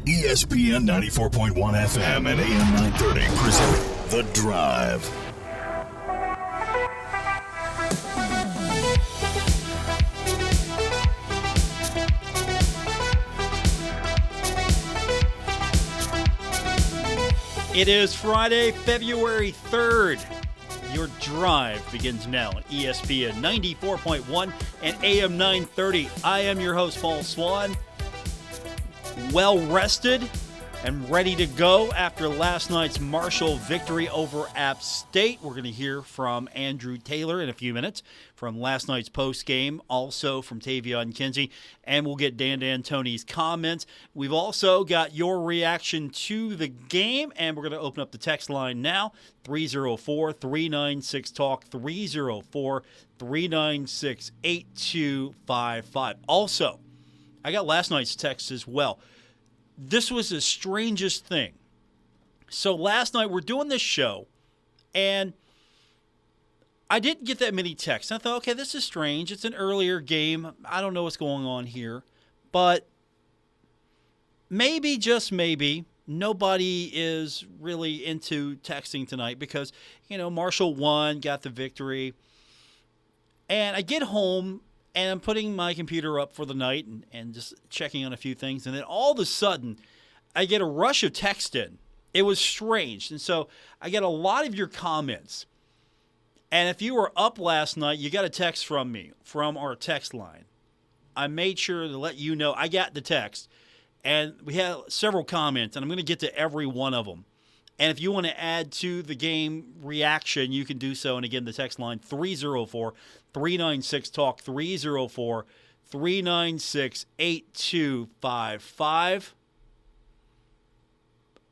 ESPN 94.1 FM and AM 930 present The Drive. It is Friday, February 3rd. Your drive begins now at ESPN 94.1 and AM 930. I am your host, Paul Swann. Well rested and ready to go after last night's Marshall victory over App State. We're going to hear from Andrew Taylor in a few minutes from last night's post game, also from Taevion and Kinsey, and we'll get Dan D'Antoni's comments. We've also got your reaction to the game, and we're going to open up the text line now, 304-396-TALK, 304-396-8255. Also, I got last night's text as well. This was the strangest thing. So last night we're doing this show, and I didn't get that many texts. I thought, okay, this is strange. It's an earlier game. I don't know what's going on here. But maybe, just maybe, nobody is really into texting tonight because, Marshall won, got the victory. And I get home, and I'm putting my computer up for the night and just checking on a few things. And then all of a sudden, I get a rush of text in. It was strange. And so I get a lot of your comments. And if you were up last night, you got a text from me, from our text line. I made sure to let you know I got the text. And we had several comments, and I'm going to get to every one of them. And if you want to add to the game reaction, you can do so. And again, the text line, 304-396-TALK, 304-396-8255.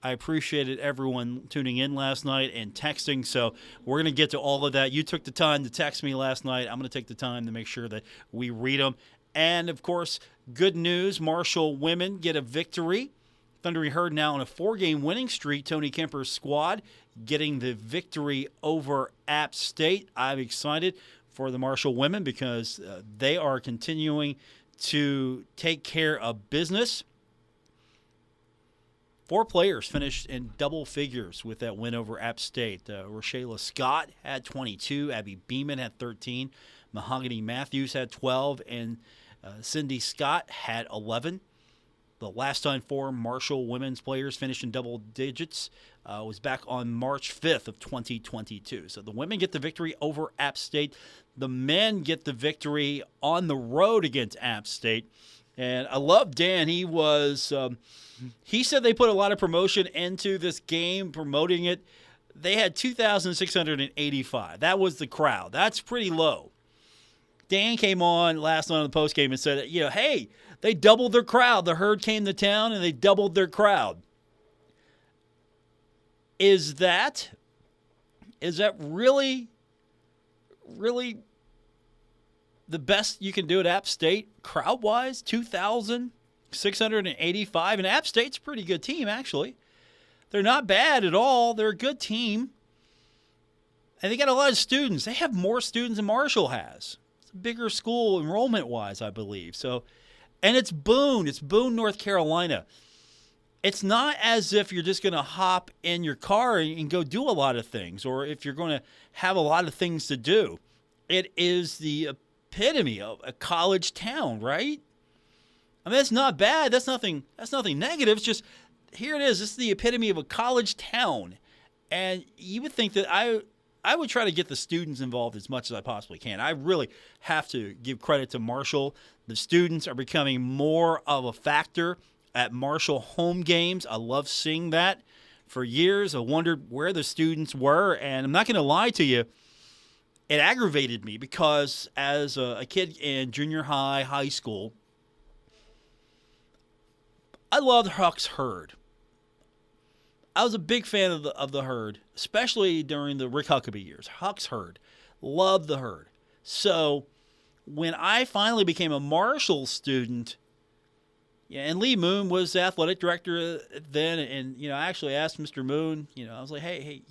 I appreciated everyone tuning in last night and texting, so we're going to get to all of that. You took the time to text me last night. I'm going to take the time to make sure that we read them. And, of course, good news, Marshall women get a victory. Thundering Herd now on a 4-game winning streak. Tony Kemper's squad getting the victory over App State. I'm excited for the Marshall women because they are continuing to take care of business. 4 players finished in double figures with that win over App State. Rochella Scott had 22. Abby Beeman had 13. Mahogany Matthews had 12. And Cindy Scott had 11. The last time 4 Marshall women's players finished in double digits was back on March 5th of 2022. So the women get the victory over App State. The men get the victory on the road against App State. And I love Dan. He said they put a lot of promotion into this game, promoting it. They had 2,685. That was the crowd. That's pretty low. Dan came on last night on the postgame and said, hey, they doubled their crowd. The Herd came to town, and they doubled their crowd. Is that really, really the best you can do at App State crowd-wise? 2,685. And App State's a pretty good team, actually. They're not bad at all. They're a good team. And they got a lot of students. They have more students than Marshall has. It's a bigger school enrollment-wise, I believe. So, and it's Boone. It's Boone, North Carolina. It's not as if you're just going to hop in your car and go do a lot of things, or if you're going to have a lot of things to do. It is the epitome of a college town, right? I mean, that's not bad. That's nothing negative. It's just, here it is. This is the epitome of a college town. And you would think that I would try to get the students involved as much as I possibly can. I really have to give credit to Marshall. The students are becoming more of a factor at Marshall home games. I love seeing that. For years, I wondered where the students were, and I'm not going to lie to you, it aggravated me because as a kid in junior high, high school, I loved Huck's Herd. I was a big fan of the Herd, especially during the Rick Huckabee years. Huck's Herd. Loved the Herd. So when I finally became a Marshall student, and Lee Moon was the athletic director then, and I actually asked Mr. Moon, I was like, hey,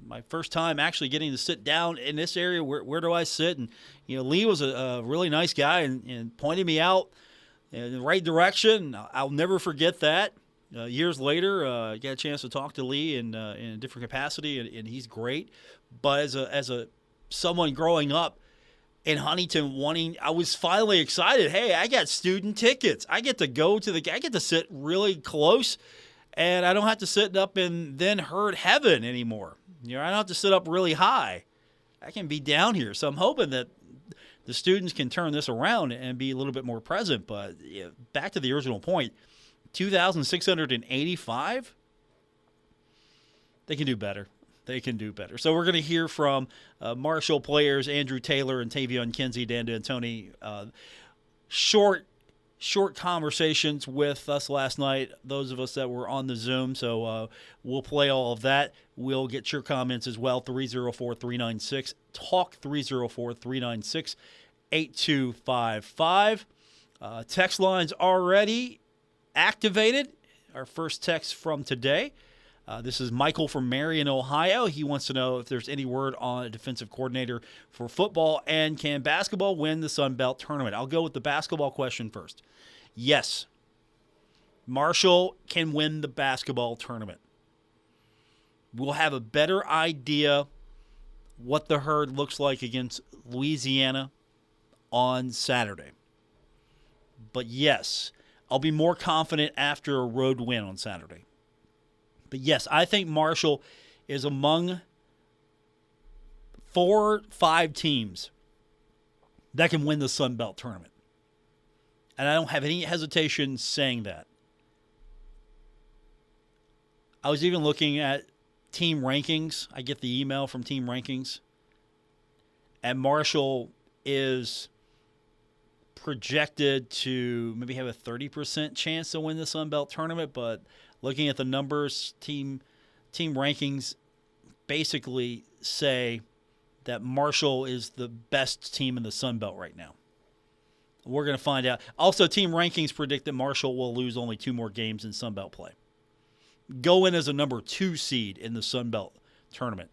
my first time actually getting to sit down in this area, where do I sit? And Lee was a really nice guy and pointed me out in the right direction. I'll never forget that. Years later, got a chance to talk to Lee in a different capacity, and he's great. But as a someone growing up in Huntington, I was finally excited. Hey, I got student tickets. I get to go to I get to sit really close, and I don't have to sit up in then Herd heaven anymore. I don't have to sit up really high. I can be down here. So I'm hoping that the students can turn this around and be a little bit more present. But back to the original point, 2,685? They can do better. They can do better. So we're going to hear from Marshall players Andrew Taylor and Taevion Kinsey, Dan D'Antoni. Short conversations with us last night, those of us that were on the Zoom. So we'll play all of that. We'll get your comments as well, 304-396. Talk 304-396-8255. Text lines already activated. Our first text from today. This is Michael from Marion, Ohio. He wants to know if there's any word on a defensive coordinator for football, and can basketball win the Sun Belt tournament? I'll go with the basketball question first. Yes, Marshall can win the basketball tournament. We'll have a better idea what the Herd looks like against Louisiana on Saturday. But yes, I'll be more confident after a road win on Saturday. But yes, I think Marshall is among 4-5 teams that can win the Sun Belt tournament. And I don't have any hesitation saying that. I was even looking at team rankings. I get the email from team rankings. And Marshall is projected to maybe have a 30% chance to win the Sun Belt tournament, but looking at the numbers, team rankings basically say that Marshall is the best team in the Sun Belt right now. We're going to find out. Also, team rankings predict that Marshall will lose only 2 more games in Sun Belt play. Go in as a number 2 seed in the Sun Belt tournament.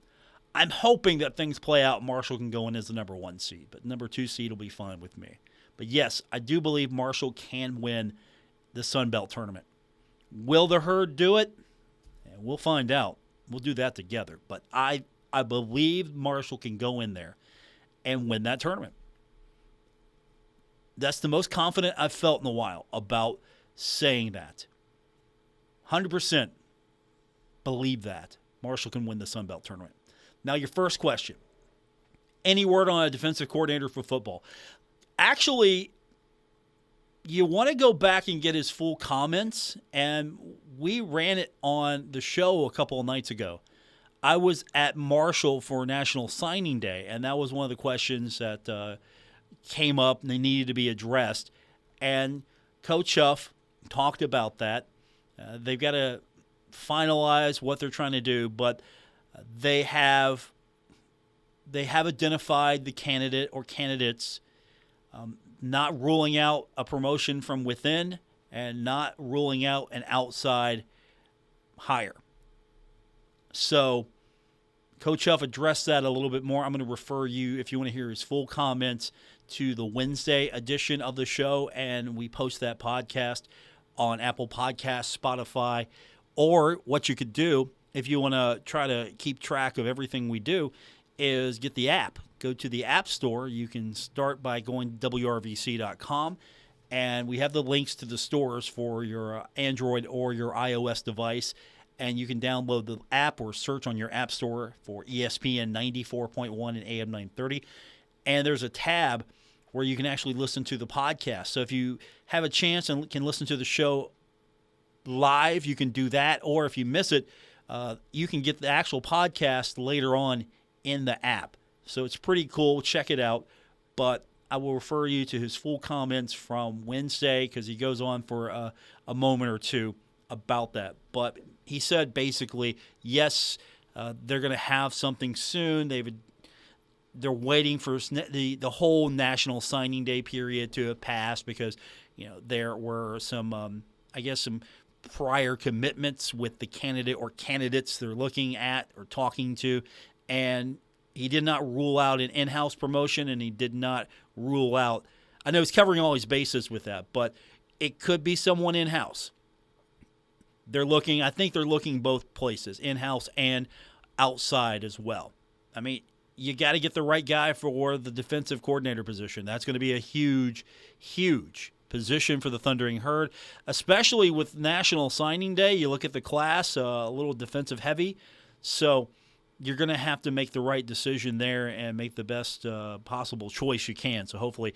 I'm hoping that things play out. Marshall can go in as the number 1 seed, but number 2 seed will be fine with me. But yes, I do believe Marshall can win the Sun Belt tournament. Will the Herd do it? And we'll find out. We'll do that together. But I believe Marshall can go in there and win that tournament. That's the most confident I've felt in a while about saying that. 100% believe that Marshall can win the Sun Belt tournament. Now, your first question. Any word on a defensive coordinator for football? Actually, you want to go back and get his full comments, and we ran it on the show a couple of nights ago. I was at Marshall for National Signing Day, and that was one of the questions that came up and they needed to be addressed. And Coach Huff talked about that. They've got to finalize what they're trying to do, but they have identified the candidate or candidates, not ruling out a promotion from within and not ruling out an outside hire. So Coach Huff addressed that a little bit more. I'm going to refer you, if you want to hear his full comments, to the Wednesday edition of the show, and we post that podcast on Apple Podcasts, Spotify, or what you could do if you want to try to keep track of everything we do is get the app. Go to the App Store. You can start by going to WRVC.com, and we have the links to the stores for your Android or your iOS device, and you can download the app or search on your App Store for ESPN 94.1 and AM 930, and there's a tab where you can actually listen to the podcast. So if you have a chance and can listen to the show live, you can do that, or if you miss it, you can get the actual podcast later on in the app. So it's pretty cool. Check it out. But I will refer you to his full comments from Wednesday because he goes on for a moment or two about that. But he said basically, yes, they're going to have something soon. They're waiting for the whole National Signing Day period to have passed because there were some some prior commitments with the candidate or candidates they're looking at or talking to, and he did not rule out an in-house promotion, and he did not rule out – I know he's covering all his bases with that, but it could be someone in-house. I think they're looking both places, in-house and outside as well. I mean, you got to get the right guy for the defensive coordinator position. That's going to be a huge, huge position for the Thundering Herd, especially with National Signing Day. You look at the class, a little defensive heavy. So you're going to have to make the right decision there and make the best possible choice you can. So hopefully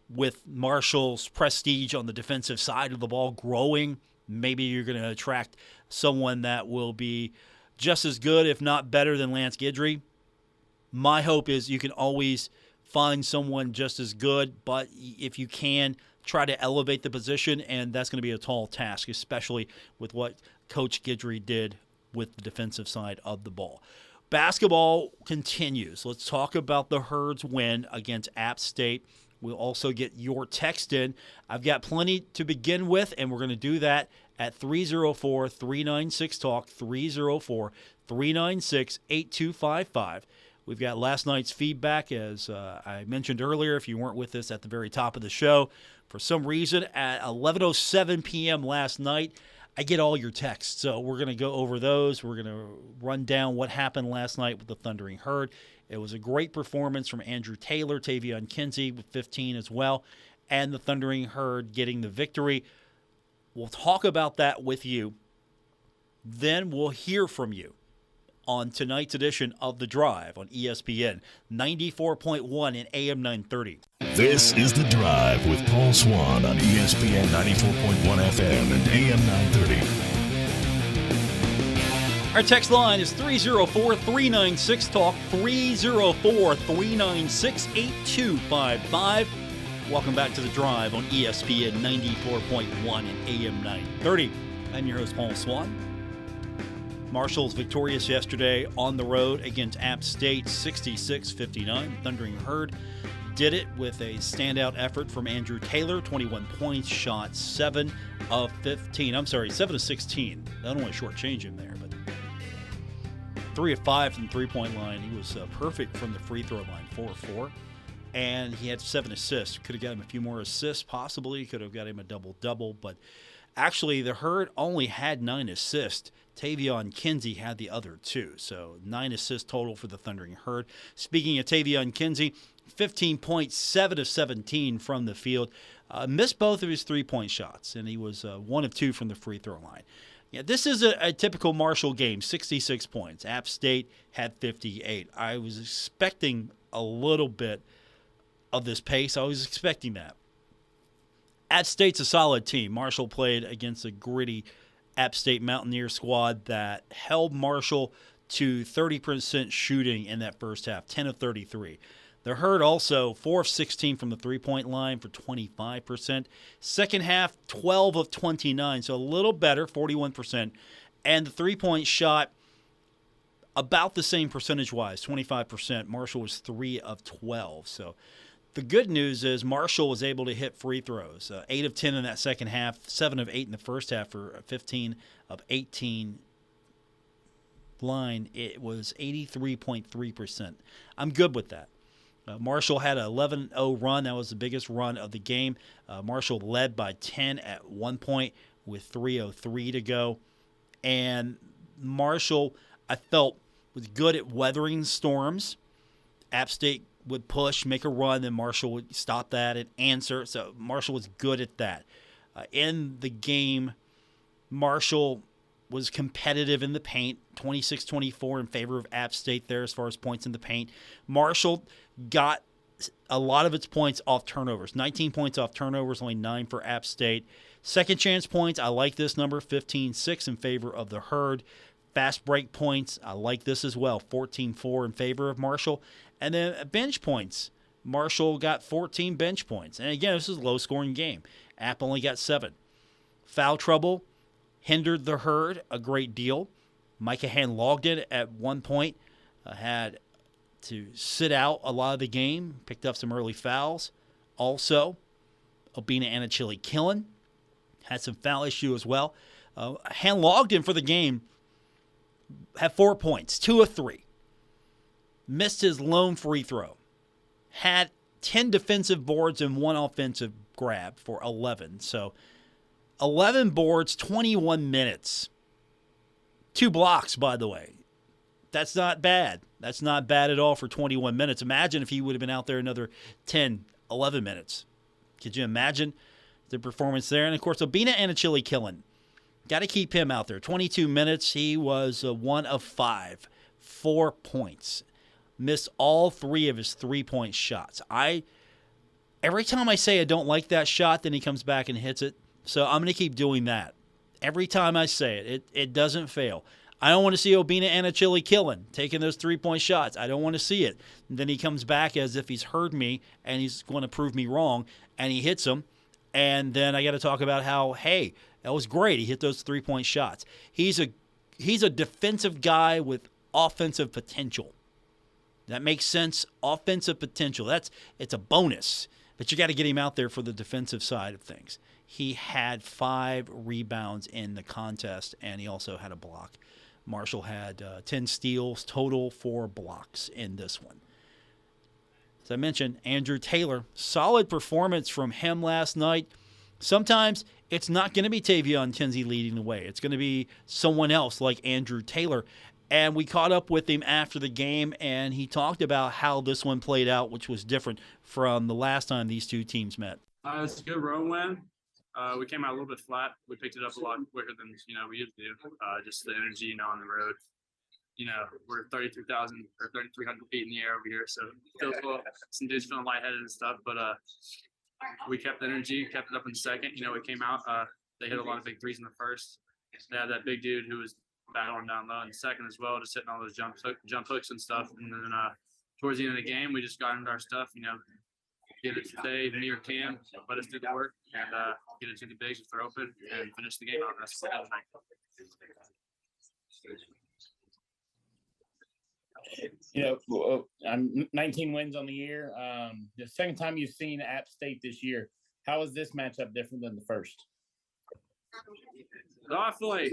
with Marshall's prestige on the defensive side of the ball growing, maybe you're going to attract someone that will be just as good, if not better, than Lance Guidry. My hope is you can always find someone just as good, but if you can, try to elevate the position, and that's going to be a tall task, especially with what Coach Guidry did with the defensive side of the ball. Basketball continues. Let's talk about the Herd's win against App State. We'll also get your text in. I've got plenty to begin with, and we're going to do that at 304-396-TALK, 304-396-8255. We've got last night's feedback, as I mentioned earlier, if you weren't with us at the very top of the show. For some reason, at 11:07 p.m. last night, I get all your texts. So we're going to go over those. We're going to run down what happened last night with the Thundering Herd. It was a great performance from Andrew Taylor, Taevion Kinsey with 15 as well, and the Thundering Herd getting the victory. We'll talk about that with you. Then we'll hear from you on tonight's edition of The Drive on ESPN 94.1 and AM 930. This is The Drive with Paul Swann on ESPN 94.1 FM and AM 930. Our text line is 304-396-TALK, 304-396-8255. Welcome back to The Drive on ESPN 94.1 and AM 930. I'm your host, Paul Swann. Marshall's victorious yesterday on the road against App State, 66-59. Thundering Herd did it with a standout effort from Andrew Taylor, 21 points, shot 7 of 15. I'm sorry, 7 of 16. I don't want to shortchange him there, but 3 of 5 from the three-point line. He was perfect from the free throw line, 4 of 4. And he had 7 assists. Could have got him a few more assists, possibly. Could have got him a double-double, but actually, the Herd only had 9 assists. Taevion Kinsey had the other 2, so 9 assists total for the Thundering Herd. Speaking of Taevion Kinsey, 15 points, 7 of 17 from the field. Missed both of his three-point shots, and he was 1 of 2 from the free throw line. Yeah, this is a typical Marshall game, 66 points. App State had 58. I was expecting a little bit of this pace. I was expecting that. App State's a solid team. Marshall played against a gritty App State Mountaineer squad that held Marshall to 30% shooting in that first half, 10 of 33. The Herd also 4 of 16 from the three-point line for 25%. Second half, 12 of 29, so a little better, 41%. And the three-point shot about the same percentage-wise, 25%. Marshall was 3 of 12, so the good news is Marshall was able to hit free throws, 8 of 10 in that second half, 7 of 8 in the first half for 15 of 18 line. It was 83.3%. I'm good with that. Marshall had an 11-0 run. That was the biggest run of the game. Marshall led by 10 at one point with 3:03 to go. And Marshall, I felt, was good at weathering storms. App State would push, make a run, then Marshall would stop that and answer. So Marshall was good at that. In the game, Marshall was competitive in the paint, 26-24 in favor of App State there as far as points in the paint. Marshall got a lot of its points off turnovers, 19 points off turnovers, only 9 for App State. Second chance points, I like this number, 15-6 in favor of the Herd. Fast break points, I like this as well, 14-4 in favor of Marshall. And then bench points, Marshall got 14 bench points. And again, this is a low-scoring game. App only got 7. Foul trouble hindered the Herd a great deal. Micah Hand-Logden at one point had to sit out a lot of the game, picked up some early fouls. Also, Obina Anachili-Killen had some foul issue as well. Hand-Logden for the game had 4 points, 2 of 3. Missed his lone free throw. Had 10 defensive boards and 1 offensive grab for 11. So 11 boards, 21 minutes 2 blocks, by the way. That's not bad. That's not bad at all for 21 minutes. Imagine if he would have been out there another 10, 11 minutes. Could you imagine the performance there? And, of course, Obinna Anachili Killen. Got to keep him out there. 22 minutes. He was 1 of 5. 4 points. Missed all 3 of his 3-point shots. Every time I say I don't like that shot, then he comes back and hits it. So I'm going to keep doing that. Every time I say it doesn't fail. I don't want to see Obinna Anachili Killen taking those 3-point shots. I don't want to see it. And then he comes back as if he's heard me and he's going to prove me wrong, and he hits them. And then I got to talk about how, hey, that was great. He hit those 3-point shots. He's a defensive guy with offensive potential. That makes sense. Offensive potential. It's a bonus, but you got to get him out there for the defensive side of things. He had 5 rebounds in the contest, and he also had a block. Marshall had 10 steals, total 4 blocks in this one. As I mentioned, Andrew Taylor, solid performance from him last night. Sometimes it's not going to be Taevion Kinsey leading the way. It's going to be someone else like Andrew Taylor. And we caught up with him after the game, and he talked about how this one played out, which was different from the last time these two teams met. It's a good road win. We came out a little bit flat. We picked it up a lot quicker than we usually do. Just the energy, on the road. We're 33,000 or 3,300 feet in the air over here, so some dudes feeling lightheaded and stuff. But we kept the energy, kept it up in the second. We came out. They hit a lot of big threes in the first. They had that big dude who was battling down low in the second as well, just hitting all those jump hooks and stuff. And then towards the end of the game, we just got into our stuff. Get it to Dave, me or Cam, let us do the work, and get it to the bigs if they're open, and finish the game out. That's what I'm 19 wins on the year. The second time you've seen App State this year, how is this matchup different than the first? I feel like,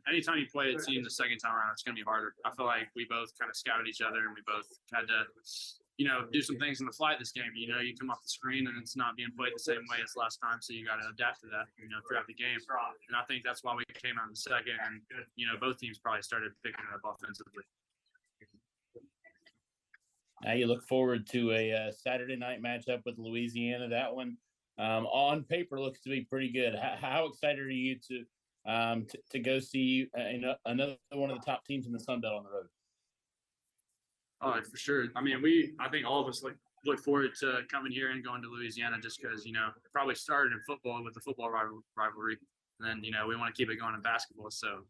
anytime you play a team the second time around, it's going to be harder. I feel like we both kind of scouted each other, and we both had to, do some things in the flight this game. You come off the screen, and it's not being played the same way as last time, so you got to adapt to that, throughout the game. And I think that's why we came out in the second, and, both teams probably started picking it up offensively. Now you look forward to a Saturday night matchup with Louisiana. That one, on paper, looks to be pretty good. How excited are you to go see another one of the top teams in the Sun Belt on the road? Oh, for sure. I think all of us look forward to coming here and going to Louisiana just because, it probably started in football with the football rivalry. And then, we want to keep it going in basketball. So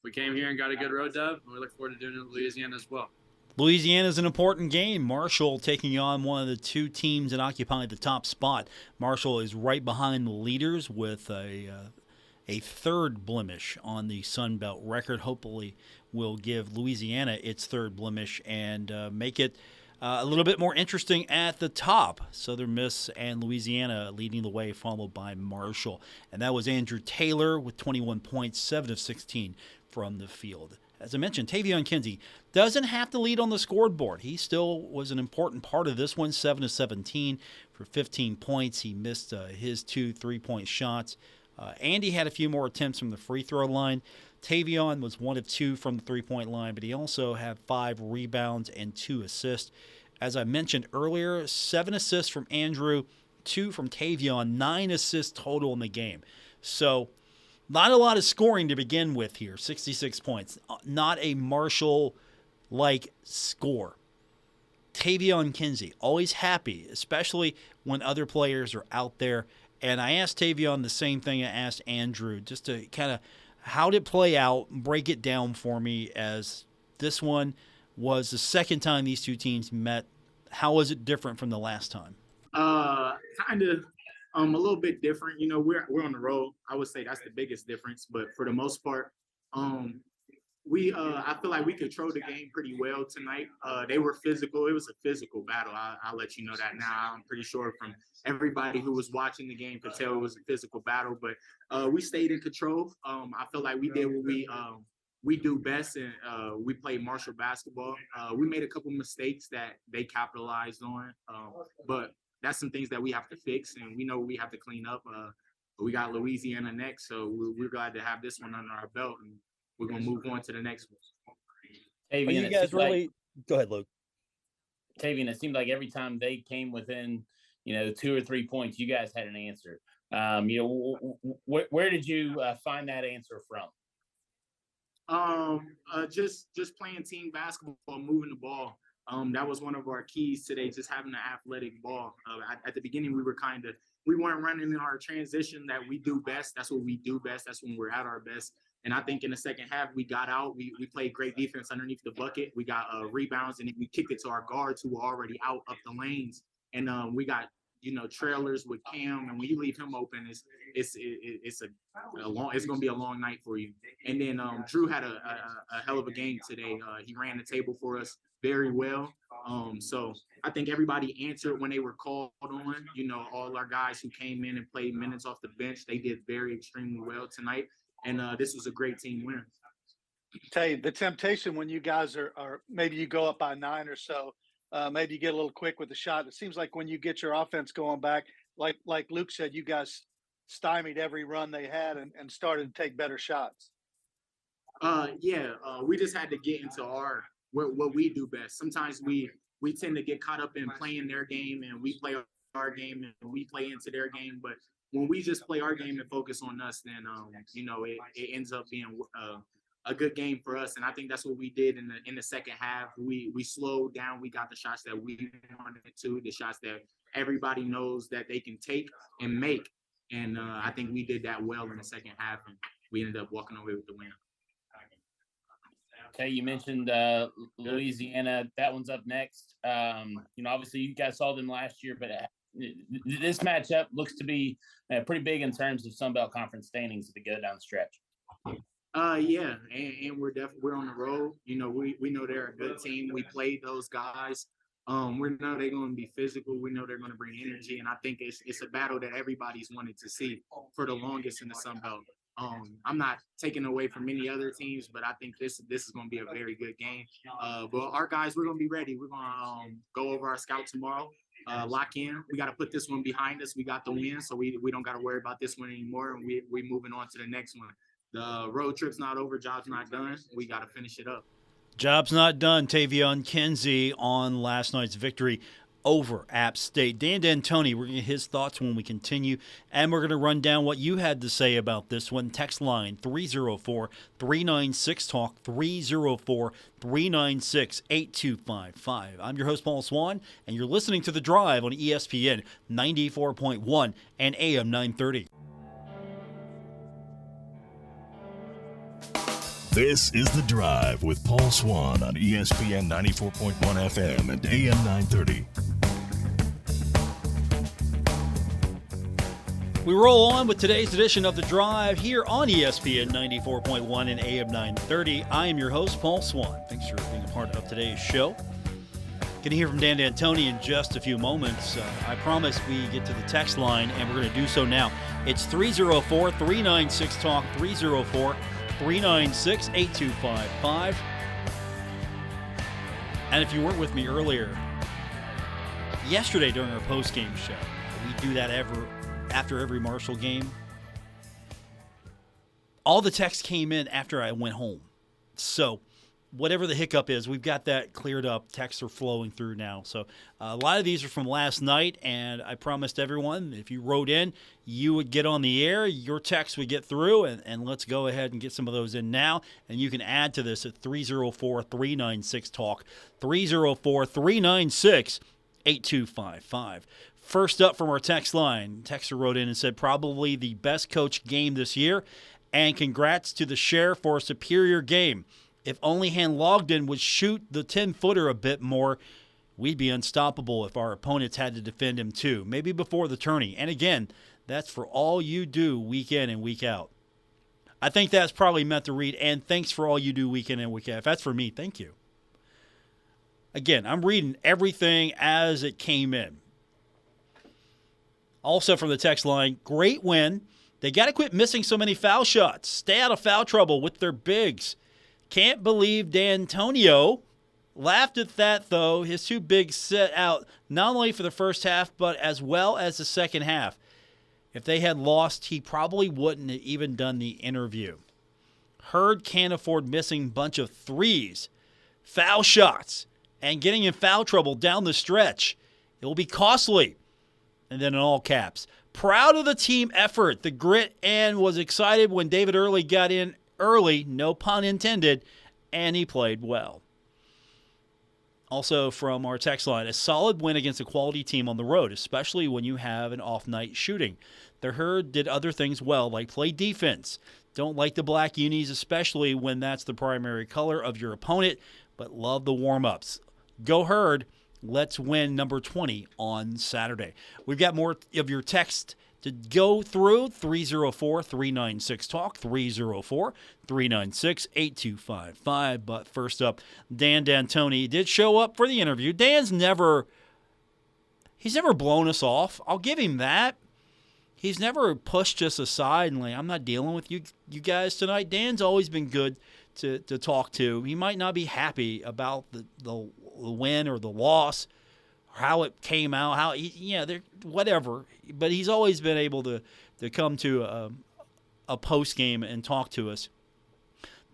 we came here and got a good road dub, and we look forward to doing it in Louisiana as well. Louisiana is an important game. Marshall taking on one of the two teams that occupy the top spot. Marshall is right behind the leaders with a third blemish on the Sun Belt record. Hopefully will give Louisiana its third blemish and make it a little bit more interesting at the top. Southern Miss and Louisiana leading the way, followed by Marshall. And that was Andrew Taylor with 21 points, 7 of 16 from the field. As I mentioned, Taevion Kinsey doesn't have to lead on the scoreboard. He still was an important part of this one, 7 of 17 for 15 points. He missed his 2 3-point shots. Andy had a few more attempts from the free throw line. Taevion was 1 of 2 from the 3-point line, but he also had 5 rebounds and 2 assists. As I mentioned earlier, 7 assists from Andrew, 2 from Taevion, 9 assists total in the game. So not a lot of scoring to begin with here, 66 points. Not a Marshall-like score. Taevion Kinsey, always happy, especially when other players are out there. And I asked Taevion the same thing I asked Andrew, just to kind of how did it play out, break it down for me, as this one was the second time these two teams met. How was it different from the last time? Kind of a little bit different. We're on the road. I would say that's the biggest difference. But for the most part, I feel like we controlled the game pretty well tonight. They were physical. It was a physical battle. I'll let you know that now. I'm pretty sure from everybody who was watching the game could tell it was a physical battle. But we stayed in control. I feel like we did what we do best, and we played Marshall basketball. We made a couple mistakes that they capitalized on, but that's some things that we have to fix, and we know we have to clean up. We got Louisiana next, so we're glad to have this one under our belt. And we're gonna move on to the next one. Taevion, Are you it guys seemed like- really? Go ahead, Luke. Taevion, it seemed like every time they came within, 2 or 3 points, you guys had an answer. Where did you find that answer from? Just playing team basketball, moving the ball. That was one of our keys today, just having an athletic ball. At the beginning, we weren't running in our transition that we do best. That's what we do best. That's when we're at our best. And I think in the second half, we got out. We played great defense underneath the bucket. We got rebounds, and then we kicked it to our guards who were already out up the lanes. And we got trailers with Cam, and when you leave him open, it's gonna be a long night for you. And then Drew had a hell of a game today. He ran the table for us very well. So I think everybody answered when they were called on. All our guys who came in and played minutes off the bench, they did extremely well tonight. And this was a great team win. Tay, the temptation when you guys are maybe you go up by 9 or so, maybe you get a little quick with the shot. It seems like when you get your offense going back, like Luke said, you guys stymied every run they had and started to take better shots. We just had to get into what we do best. Sometimes we tend to get caught up in playing their game, and we play our game and we play into their game. But when we just play our game and focus on us, then it ends up being a good game for us. And I think that's what we did in the second half. We slowed down. We got the shots that we wanted to, the shots that everybody knows that they can take and make. And I think we did that well in the second half, and we ended up walking away with the win. Okay, you mentioned Louisiana. That one's up next. Obviously you guys saw them last year, but this matchup looks to be pretty big in terms of Sun Belt Conference standings as we go down the stretch. And we're on the road. We know they're a good team. We played those guys. We know they're going to be physical. We know they're going to bring energy, and I think it's a battle that everybody's wanted to see for the longest in the Sun Belt. I'm not taking away from any other teams, but I think this is going to be a very good game. But our guys, we're going to be ready. We're going to go over our scout tomorrow, lock in. We got to put this one behind us. We got the win, so we don't got to worry about this one anymore, and we're moving on to the next one. The road trip's not over. Job's not done. We got to finish it up. Job's not done. Taevion Kinsey on last night's victory over App State. Dan D'Antoni, we're going to get his thoughts when we continue, and we're going to run down what you had to say about this one. Text line 304-396-TALK, 304-396-8255. I'm your host, Paul Swann, and you're listening to The Drive on ESPN 94.1 and AM 930. This is The Drive with Paul Swann on ESPN 94.1 FM and AM 930. We roll on with today's edition of The Drive here on ESPN 94.1 and AM 930. I am your host, Paul Swann. Thanks for being a part of today's show. Going to hear from Dan D'Antoni in just a few moments. I promise we get to the text line, and we're going to do so now. It's 304-396-TALK, 304-396-8255. And if you weren't with me earlier, yesterday during our post-game show, we do that after every Marshall game. All the texts came in after I went home. So whatever the hiccup is, we've got that cleared up. Texts are flowing through now. So a lot of these are from last night, and I promised everyone if you wrote in, you would get on the air, your text would get through, and let's go ahead and get some of those in now. And you can add to this at 304-396-TALK, 304-396-8255. First up from our text line, texter wrote in and said, probably the best coach game this year, and congrats to the Sheriff for a superior game. If only Han Logden would shoot the 10-footer a bit more, we'd be unstoppable if our opponents had to defend him too, maybe before the tourney. And again, that's for all you do week in and week out. I think that's probably meant to read, and thanks for all you do week in and week out. If that's for me, thank you. Again, I'm reading everything as it came in. Also from the text line, great win. They got to quit missing so many foul shots. Stay out of foul trouble with their bigs. Can't believe D'Antonio laughed at that, though. His two bigs set out not only for the first half, but as well as the second half. If they had lost, he probably wouldn't have even done the interview. Hurd can't afford missing bunch of threes, foul shots, and getting in foul trouble down the stretch. It will be costly. And then in all caps, proud of the team effort, the grit, and was excited when David Early got in early, no pun intended, and he played well. Also from our text line, a solid win against a quality team on the road, especially when you have an off-night shooting. The Herd did other things well, like play defense. Don't like the black unis, especially when that's the primary color of your opponent, but love the warm-ups. Go Herd. Let's win number 20 on Saturday. We've got more of your text to go through. 304-396-TALK, 304-396-8255. But first up, Dan D'Antoni did show up for the interview. He's never blown us off. I'll give him that. He's never pushed us aside and like, I'm not dealing with you guys tonight. Dan's always been good to talk to. He might not be happy about the win or the loss, or how it came out, whatever. But he's always been able to come to a post game and talk to us.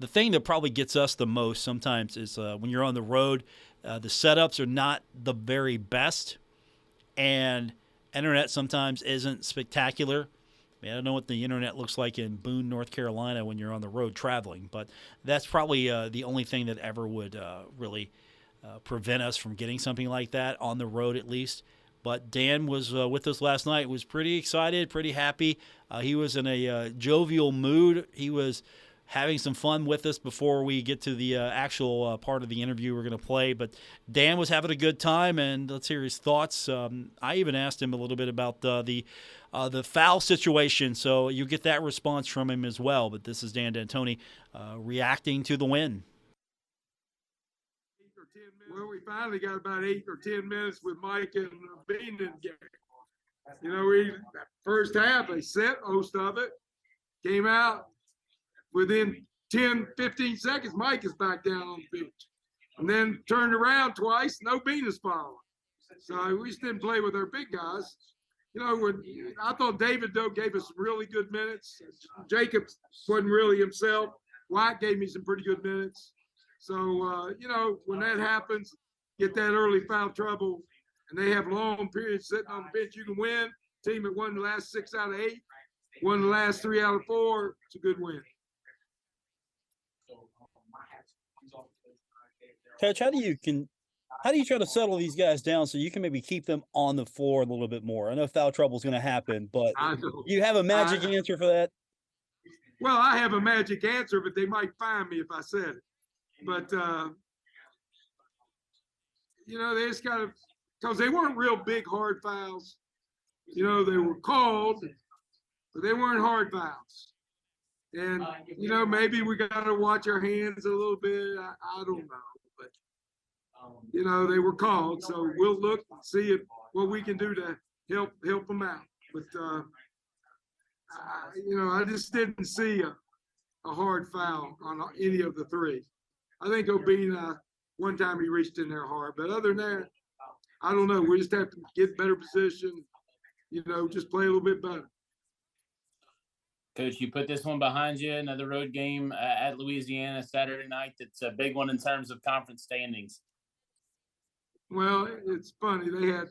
The thing that probably gets us the most sometimes is when you're on the road, the setups are not the very best, and internet sometimes isn't spectacular. I mean, I don't know what the internet looks like in Boone, North Carolina when you're on the road traveling, but that's probably the only thing that ever would really prevent us from getting something like that on the road at least. But Dan was with us last night, was pretty excited, pretty happy. He was in a jovial mood. He was having some fun with us before we get to the actual part of the interview we're going to play. But Dan was having a good time, and let's hear his thoughts. I even asked him a little bit about the foul situation, so you get that response from him as well. But this is Dan D'Antoni reacting to the win. Well, we finally got about 8 or 10 minutes with Mike and Bean in game. You know, we first half, they set most of it, came out within 10, 15 seconds, Mike is back down on the pitch. And then turned around twice, no Bean is following. So we just didn't play with our big guys. You know, when I thought David, though, gave us some really good minutes. Jacobs wasn't really himself. White gave me some pretty good minutes. So, you know, when that happens, get that early foul trouble, and they have long periods sitting on the bench, you can win. Team that won the last 6 out of 8, won the last 3 out of 4. It's a good win. Coach, how do you try to settle these guys down so you can maybe keep them on the floor a little bit more? I know foul trouble is going to happen, but you have a magic answer for that? Well, I have a magic answer, but they might find me if I said it. But, you know, they just got to, because they weren't real big hard fouls. You know, they were called, but they weren't hard fouls. And, you know, maybe we got to watch our hands a little bit. I don't know. But, you know, they were called. So we'll look and see what we can do to help them out. But, you know, I just didn't see a hard foul on any of the three. I think Obina, one time he reached in there hard. But other than that, I don't know. We just have to get better position, you know, just play a little bit better. Coach, you put this one behind you, another road game at Louisiana Saturday night. That's a big one in terms of conference standings. Well, it's funny. They had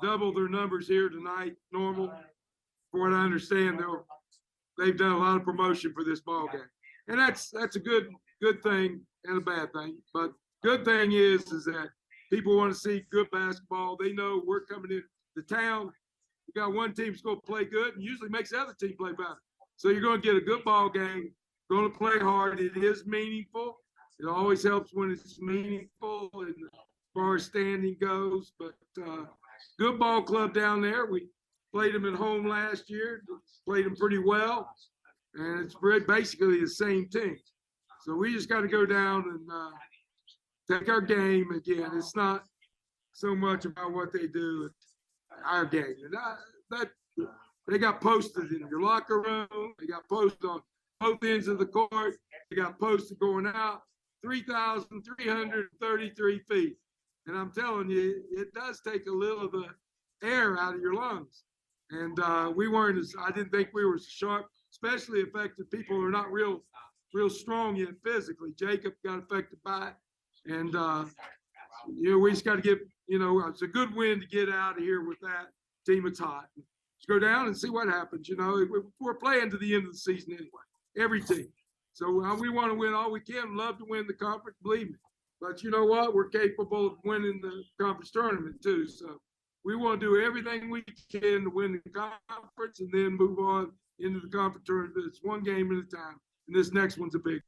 double their numbers here tonight, normal. For what I understand, they've done a lot of promotion for this ball game. And that's a good thing and a bad thing. But good thing is that people want to see good basketball. They know we're coming in the town. We got one team that's going to play good and usually makes the other team play better. So you're going to get a good ball game, going to play hard. It is meaningful. It always helps when it's meaningful and as far as standing goes. But good ball club down there. We played them at home last year, played them pretty well. And it's basically the same team. So we just got to go down and take our game again. It's not so much about what they do, our game. And that they got posted in your locker room. They got posted on both ends of the court. They got posted going out 3,333 feet. And I'm telling you, it does take a little of the air out of your lungs. And I didn't think we were as sharp, especially affected people who are not real real strong yet physically. Jacob got affected by it. And, we just got to get, it's a good win to get out of here with that team of hot. Just go down and see what happens. We're playing to the end of the season anyway, every team. So we want to win all we can. Love to win the conference, believe me. But you know what? We're capable of winning the conference tournament too. So we want to do everything we can to win the conference and then move on into the conference tournament. It's one game at a time. And this next one's a big.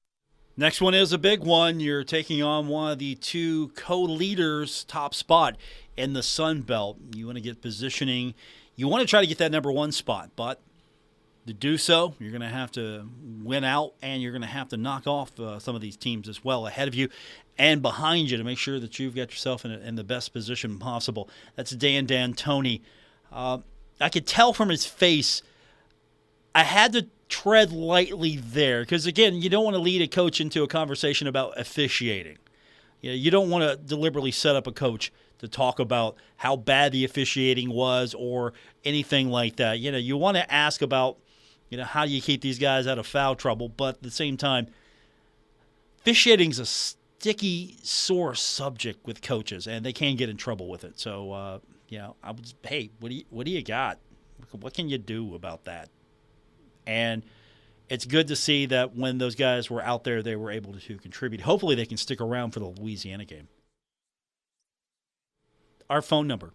Next one is a big one. You're taking on one of the two co-leaders, top spot in the Sun Belt. You want to get positioning. You want to try to get that number one spot, but to do so, you're going to have to win out, and you're going to have to knock off some of these teams as well ahead of you and behind you to make sure that you've got yourself in the best position possible. That's Dan D'Antoni. I could tell from his face, I had to tread lightly there because, again, you don't want to lead a coach into a conversation about officiating. You don't want to deliberately set up a coach to talk about how bad the officiating was or anything like that. You want to ask about, how do you keep these guys out of foul trouble? But at the same time, officiating is a sticky, sore subject with coaches, and they can get in trouble with it. So, hey, what do you got? What can you do about that? And it's good to see that when those guys were out there, they were able to contribute. Hopefully they can stick around for the Louisiana game. Our phone number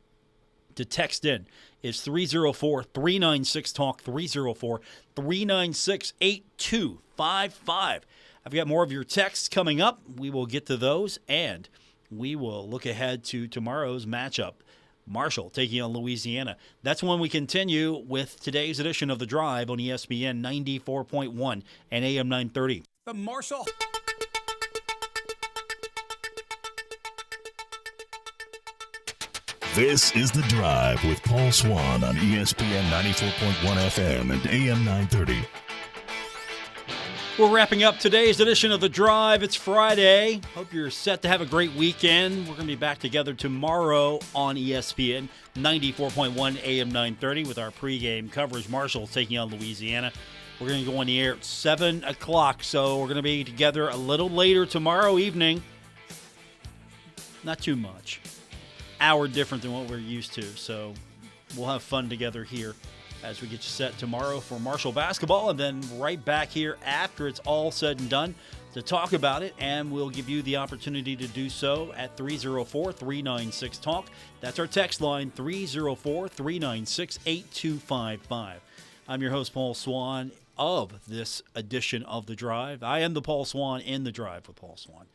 to text in is 304-396-TALK, 304-396-8255. I've got more of your texts coming up. We will get to those, and we will look ahead to tomorrow's matchup. Marshall taking on Louisiana. That's when we continue with today's edition of The Drive on ESPN 94.1 and AM 930. The Marshall. This is The Drive with Paul Swann on ESPN 94.1 FM and AM 930. We're wrapping up today's edition of The Drive. It's Friday. Hope you're set to have a great weekend. We're going to be back together tomorrow on ESPN 94.1 AM 930 with our pregame coverage. Marshall taking on Louisiana. We're going to go on the air at 7 o'clock, so we're going to be together a little later tomorrow evening. Not too much. Hour different than what we're used to, so we'll have fun together here as we get you set tomorrow for Marshall basketball, and then right back here after it's all said and done to talk about it, and we'll give you the opportunity to do so at 304-396-TALK. That's our text line, 304-396-8255. I'm your host, Paul Swann, of this edition of The Drive. I am the Paul Swann in The Drive with Paul Swann.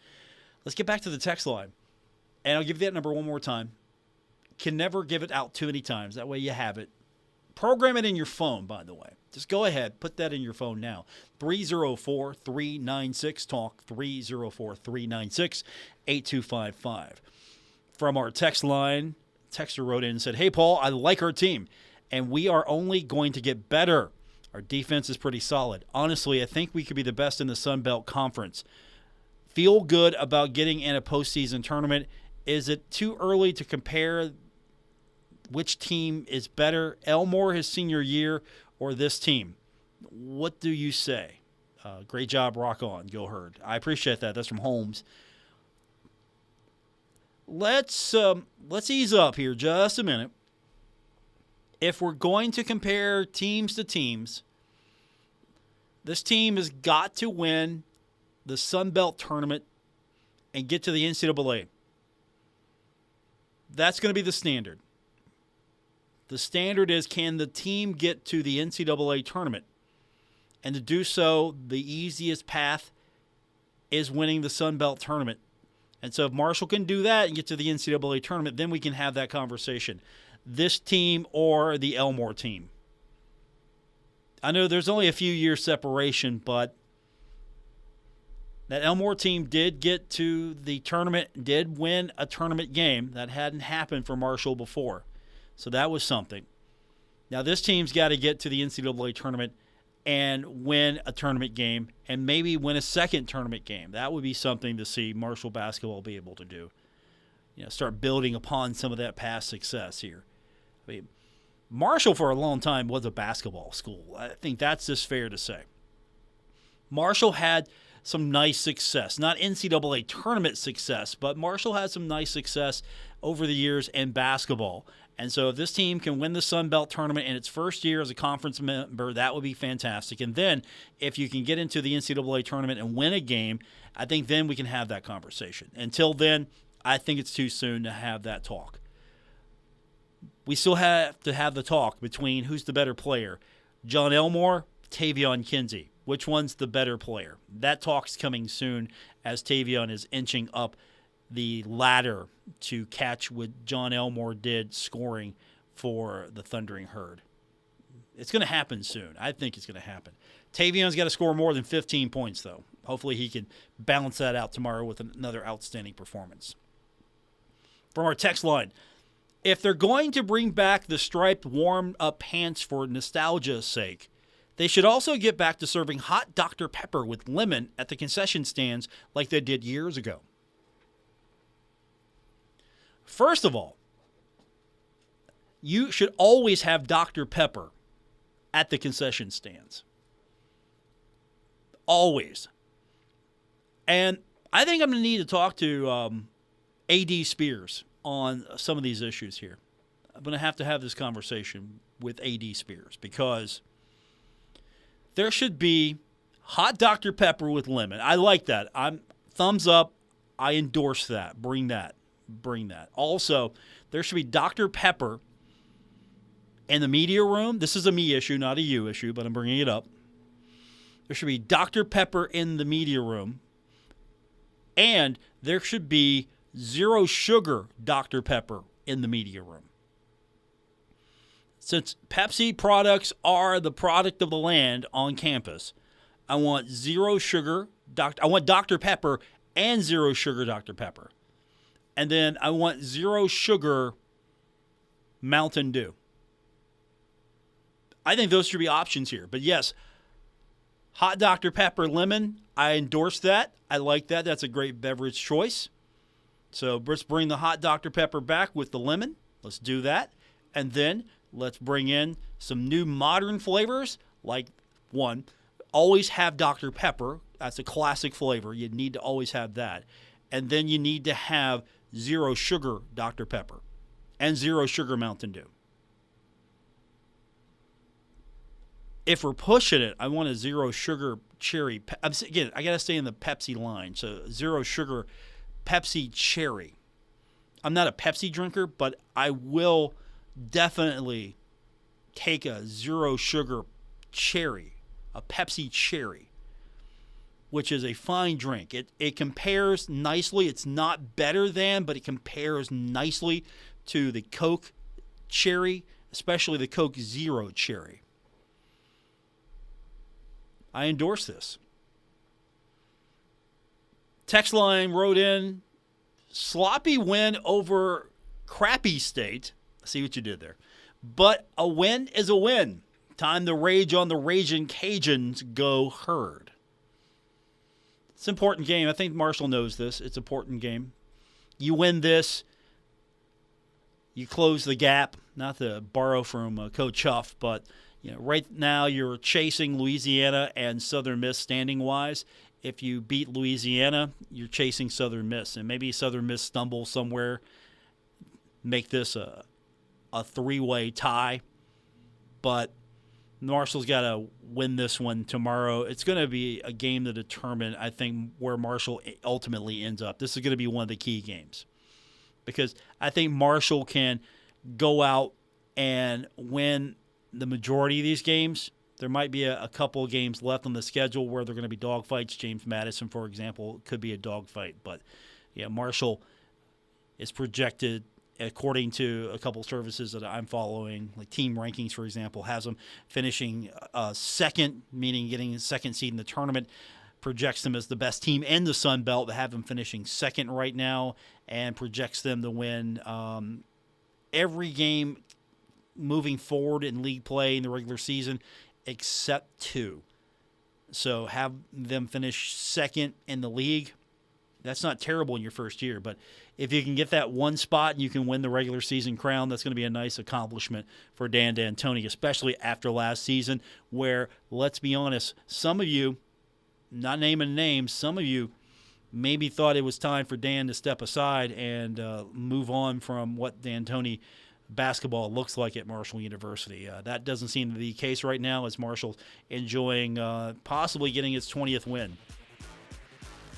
Let's get back to the text line, and I'll give you that number one more time. Can never give it out too many times. That way you have it. Program it in your phone, by the way. Just go ahead. Put that in your phone now. 304-396-TALK, 304-396-8255. From our text line, texter wrote in and said, "Hey, Paul, I like our team, and we are only going to get better. Our defense is pretty solid. Honestly, I think we could be the best in the Sun Belt Conference. Feel good about getting in a postseason tournament. Is it too early to compare which team is better, Elmore his senior year or this team? What do you say?" Great job, rock on, go Herd. I appreciate that. That's from Holmes. Let's ease up here just a minute. If we're going to compare teams to teams, this team has got to win the Sun Belt tournament and get to the NCAA. That's going to be the standard. The standard is, can the team get to the NCAA tournament? And to do so, the easiest path is winning the Sun Belt tournament. And so if Marshall can do that and get to the NCAA tournament, then we can have that conversation. This team or the Elmore team. I know there's only a few years separation, but that Elmore team did get to the tournament, did win a tournament game. That hadn't happened for Marshall before. So that was something. Now this team's got to get to the NCAA tournament and win a tournament game and maybe win a second tournament game. That would be something to see Marshall basketball be able to do. Start building upon some of that past success here. I mean, Marshall for a long time was a basketball school. I think that's just fair to say. Marshall had some nice success. Not NCAA tournament success, but Marshall has some nice success over the years in basketball. And so if this team can win the Sun Belt tournament in its first year as a conference member, that would be fantastic. And then if you can get into the NCAA tournament and win a game, I think then we can have that conversation. Until then, I think it's too soon to have that talk. We still have to have the talk between who's the better player, John Elmore, Taevion Kinsey. Which one's the better player? That talk's coming soon as Taevion is inching up the ladder to catch what John Elmore did scoring for the Thundering Herd. It's going to happen soon. I think it's going to happen. Tavion's got to score more than 15 points, though. Hopefully he can balance that out tomorrow with another outstanding performance. From our text line, if they're going to bring back the striped warm-up pants for nostalgia's sake, they should also get back to serving hot Dr. Pepper with lemon at the concession stands like they did years ago. First of all, you should always have Dr. Pepper at the concession stands. Always. And I think I'm going to need to talk to A.D. Spears on some of these issues here. I'm going to have this conversation with A.D. Spears because there should be hot Dr. Pepper with lemon. I like that. I'm thumbs up. I endorse that. Bring that. Also, there should be Dr. Pepper in the media room. This is a me issue, not a you issue, but I'm bringing it up. There should be Dr. Pepper in the media room, and there should be zero sugar Dr. Pepper in the media room. Since Pepsi products are the product of the land on campus, I want zero sugar. I want Dr. Pepper and zero sugar Dr. Pepper. And then I want zero sugar Mountain Dew. I think those should be options here. But yes, hot Dr. Pepper lemon, I endorse that. I like that. That's a great beverage choice. So let's bring the hot Dr. Pepper back with the lemon. Let's do that. And then let's bring in some new modern flavors. Like one, always have Dr. Pepper. That's a classic flavor. You need to always have that. And then you need to have zero sugar Dr. Pepper and zero sugar Mountain Dew. If we're pushing it, I want a zero sugar cherry. Again, I got to stay in the Pepsi line. So zero sugar Pepsi cherry. I'm not a Pepsi drinker, but I will definitely take a zero sugar cherry, a Pepsi cherry, which is a fine drink. It compares nicely. It's not better than, but it compares nicely to the Coke cherry, especially the Coke Zero cherry. I endorse this. Text line wrote in, sloppy win over crappy state. See what you did there. But a win is a win. Time to rage on the Ragin' Cajuns. Go Herd. It's an important game. I think Marshall knows this. It's an important game. You win this, you close the gap. Not to borrow from Coach Huff, but right now you're chasing Louisiana and Southern Miss standing-wise. If you beat Louisiana, you're chasing Southern Miss. And maybe Southern Miss stumble somewhere, make this a three-way tie. But Marshall's got to win this one tomorrow. It's going to be a game to determine, I think, where Marshall ultimately ends up. This is going to be one of the key games. Because I think Marshall can go out and win the majority of these games. There might be a couple of games left on the schedule where they're going to be dogfights. James Madison, for example, could be a dogfight. But, Marshall is projected, according to a couple of services that I'm following, like Team Rankings, for example, has them finishing second, meaning getting a second seed in the tournament, projects them as the best team in the Sun Belt, but have them finishing second right now, and projects them to win every game moving forward in league play in the regular season, except two. So have them finish second in the league. That's not terrible in your first year, but if you can get that one spot and you can win the regular season crown, that's going to be a nice accomplishment for Dan D'Antoni, especially after last season where, let's be honest, some of you not naming names, some of you maybe thought it was time for Dan to step aside and move on from what D'Antoni basketball looks like at Marshall University. That doesn't seem to be the case right now, as Marshall enjoying possibly getting its 20th win.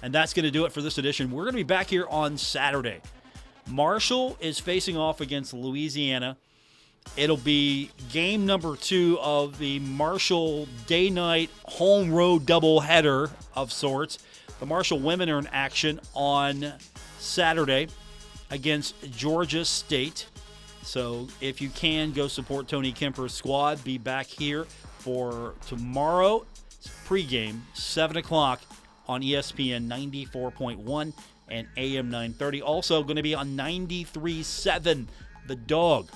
And that's going to do it for this edition. We're going to be back here on Saturday. Marshall is facing off against Louisiana. It'll be game number 2 of the Marshall day-night home-road doubleheader of sorts. The Marshall women are in action on Saturday against Georgia State. So if you can, go support Tony Kemper's squad. Be back here for tomorrow pregame, 7 o'clock on ESPN 94.1 and AM 930. Also going to be on 93.7, The Dog.